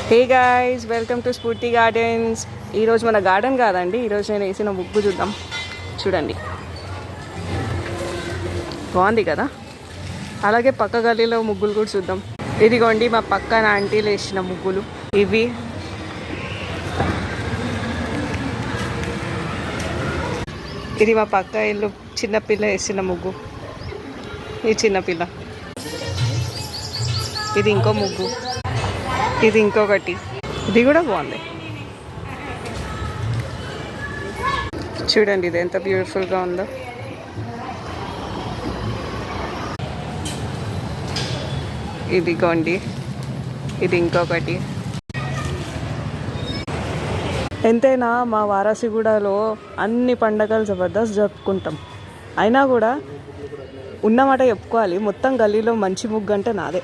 Hey guys, welcome to స్ఫూర్తి gardens. ఈరోజు మన గార్డెన్ కాదండి, ఈరోజు నేను వేసిన ముగ్గు చూద్దాం. చూడండి, బాగుంది కదా. అలాగే పక్క గల్లీలో ముగ్గులు కూడా చూద్దాం. ఇదిగోండి మా పక్కన ఆంటీలు వేసిన ముగ్గులు ఇవి. ఇది మా పక్క ఇల్లు చిన్నపిల్ల వేసిన ముగ్గు. ఈ చిన్నపిల్ల, ఇది ఇంకో ముగ్గు, ఇది ఇంకొకటి, ఇది కూడా బాగుంది. చూడండి ఇది ఎంత బ్యూటిఫుల్గా ఉందో. ఇదిగోండి, ఇది ఇంకొకటి. ఎంతైనా మా వారాసిగూడలో అన్ని పండగలు జబర్దస్త్ జరుపుకుంటాం. అయినా కూడా ఉన్నమాట చెప్పుకోవాలి, మొత్తం గల్లీలో మంచి ముగ్గు అంటే నాదే.